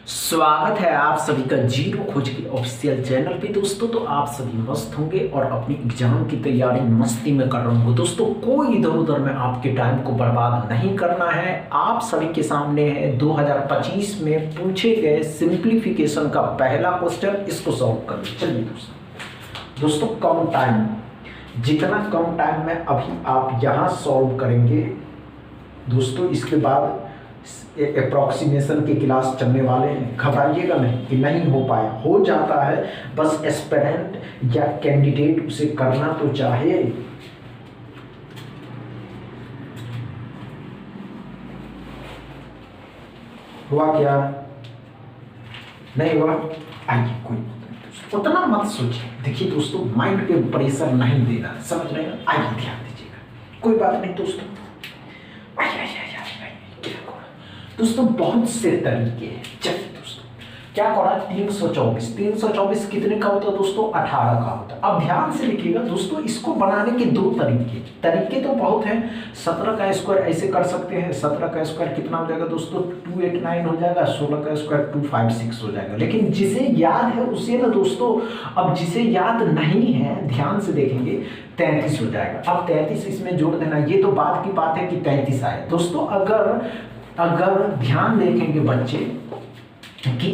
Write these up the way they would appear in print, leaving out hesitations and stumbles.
स्वागत है आप सभी का जीरो खोज के ऑफिशियल चैनल पे। दोस्तों तो आप सभी मस्त होंगे और अपनी एग्जाम की तैयारी मस्ती में कर रहे होंगे। दोस्तों कोई इधर उधर में आपके टाइम को बर्बाद नहीं करना है। आप सभी के सामने है 2025 में पूछे गए सिंप्लीफिकेशन का पहला क्वेश्चन, इसको सॉल्व करिए। चलिए दोस्तों कम टाइम, जितना कम टाइम में अभी आप यहाँ सॉल्व करेंगे दोस्तों, इसके बाद अप्रोक्सीमेशन की क्लास चलने वाले हैं। घबराइएगा नहीं कि नहीं हो पाया, हो जाता है, बस एस्पिरेंट या कैंडिडेट उसे करना तो चाहे। हुआ क्या? नहीं हुआ? आइए, कोई उतना मत सोचिए। देखिए दोस्तों, माइंड पे प्रेशर नहीं देना, समझ रहे हैं? आइए ध्यान दीजिएगा, कोई बात नहीं दोस्तों। दोस्तों बहुत से तरीके हैं। चलिए दोस्तों, क्या करा? 324 कितने का होता है दोस्तों? 18 का होता है। अब ध्यान से लिखिएगा दोस्तों, इसको बनाने के दो तरीके तो बहुत हैं। 17 का स्क्वायर ऐसे कर सकते हैं। 17 का स्क्वायर कितना हो जाएगा दोस्तों? 289 हो जाएगा। 16 का स्क्वायर 256 हो जाएगा। लेकिन जिसे याद है उसे ना दोस्तों, अब जिसे याद नहीं है ध्यान से देखेंगे, 33 हो जाएगा। अब 33 इसमें जोड़ देना, ये तो बाद की बात है कि 33 आए। दोस्तों अगर ध्यान देखेंगे बच्चे कि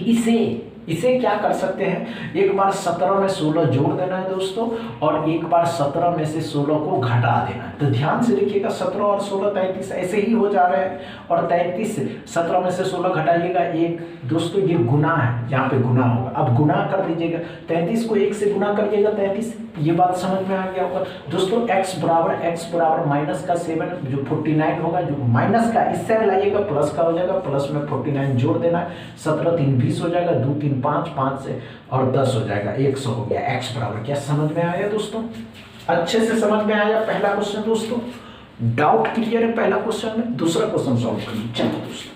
इसे क्या कर सकते हैं, एक बार 17 में 16 जोड़ देना है दोस्तों, और एक बार 17 में से 16 को घटा देना है। तो ध्यान से देखिएगा, 17 और 16 33 ऐसे ही हो जा रहे हैं, और 33 17 में से 16 घटाइएगा 1। दोस्तों ये गुना है, यहाँ पे गुना होगा। अब गुना कर दीजिएगा, 33 को 1 से गुना करिएगा 33। ये बात समझ में आ गया होगा दोस्तों। x बराबर माइनस का 7 जो 49 होगा, जो माइनस का इससे लाइएगा प्लस का हो जाएगा। प्लस में 49 जोड़ देना है। 17 3 20 हो जाएगा, 2 3 5 से और 10 हो जाएगा, 100 हो गया। x बराबर क्या समझ में आया दोस्तों? अच्छे से समझ में आया पहला क्वेश्चन दोस्तों? डाउट क्लियर है पहला क्वेश्चन में? दूसरा क्वेश्चन सॉल्व करिए। चलिए दोस्तों,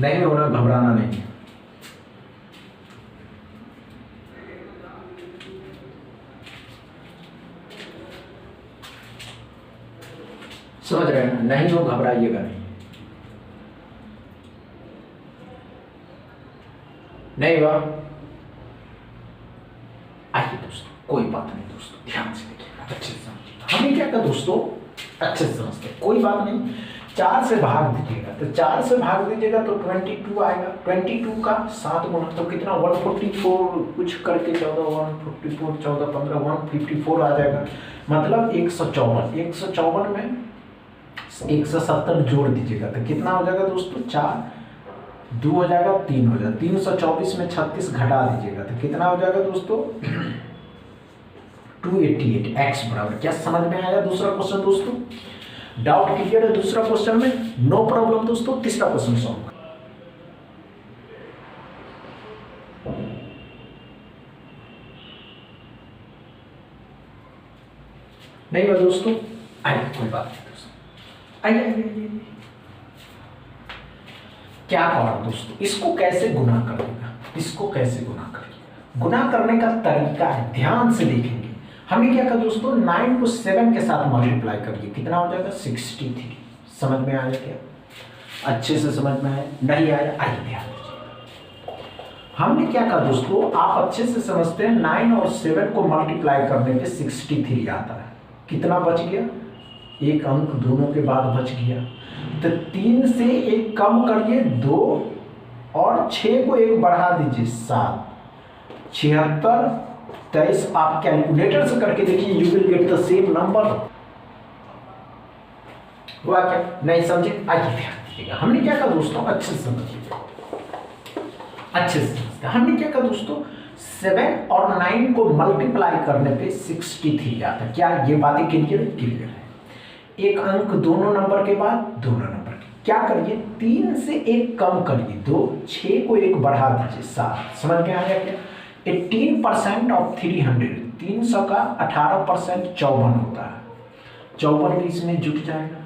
नहीं होना, घबराना नहीं है। समझ रहे हैं? नहीं हो, घबराइएगा नहीं हुआ? आइए दोस्तों, कोई बात नहीं दोस्तों, ध्यान से देखिएगा, अच्छे से समझिएगा। हमें क्या कर दोस्तों, अच्छे से समझते हैं, कोई बात नहीं। 4 से भाग दीजिएगा, तो 4 से भाग दीजिएगा तो 22 आएगा। 22 का 7 गुना तो कितना? 144 कुछ करके 14 144 14 15 154 आ जाएगा। मतलब 154 में 170 जोड़ दीजिएगा तो कितना हो जाएगा दोस्तों? 4 2 हो जाएगा, 3 हो जाएगा। 324 में 36 घटा दीजिएगा तो कितना हो जाएगा दोस्तों? 288। x बराबर क्या समझ में आया? दूसरा क्वेश्चन दोस्तों, डाउट क्लियर है दूसरा क्वेश्चन में? नो प्रॉब्लम दोस्तों। तीसरा क्वेश्चन सॉल्व नहीं हुआ दोस्तों? आइए, कोई बात नहीं दोस्तों, आइए। क्या करा दोस्तों, इसको कैसे गुना करेगा? गुना करने का तरीका है, ध्यान से देखेंगे। हमें क्या कहा दोस्तों, 9 को 7 के साथ मल्टीप्लाई करिए, कितना हो जाएगा? 63। समझ में आया क्या? अच्छे से समझ में आया? नहीं आया? आइए ध्यान दीजिए। हमने क्या कहा दोस्तों, आप अच्छे से समझते हैं, 9 और 7 को मल्टीप्लाई करने पे 63 आता है। कितना बच गया? एक अंक दोनों के बाद बच गया। तो 3 से 1 कम करिए 2, और 6 को 1 बढ़ा दीजिए 7। 76 23। आप कैलकुलेटर से करके देखिए, you will get the same number. हुआ क्या? नहीं समझे? आइए ध्यान दीजिएगा। हमने क्या कहा दोस्तों, अच्छे से समझिए, अच्छे से समझते। हमने क्या कहा दोस्तों, 7 और 9 को मल्टीप्लाई करने पे 63 आता है। क्या ये बातें क्लियर है? एक अंक दोनों नंबर के बाद दोनों नंबर के, क्या करिए, 3 से 1 कम करिए 2, 6 को 1 बढ़ा दीजिए 7। समझ में आया क्या? 18% ऑफ 300, 300 का 18% 54 होता है। 54 भी इसमें जुट जाएगा।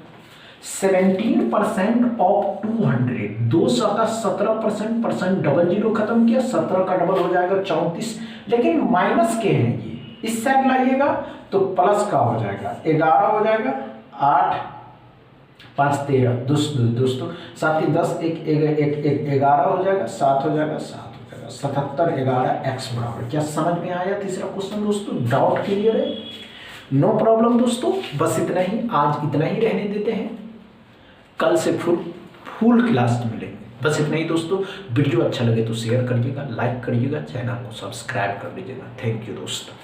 17% ऑफ 200, 200 का 17% डबल जीरो खत्म किया, 17 का डबल हो जाएगा 34। लेकिन माइनस के हैं ये, इस साइड लाइएगा तो प्लस का हो जाएगा, 11 हो जाएगा, 8 5 13 दोस्तों 7 3 10 एक 11 हो जाएगा, 7 हो जाएगा, 7 हो जाएगा, 77 11 x बराबर। क्या समझ में आया तीसरा क्वेश्चन दोस्तों? डाउट क्लियर है? नो प्रॉब्लम दोस्तों, बस इतना ही, आज इतना ही रहने देते हैं, कल से फुल क्लास मिलेंगे। बस इतना ही दोस्तों। वीडियो अच्छा लगे तो शेयर करिएगा, लाइक करिएगा, चैनल को सब्सक्राइब कर लीजिएगा। थैंक यू दोस्तों।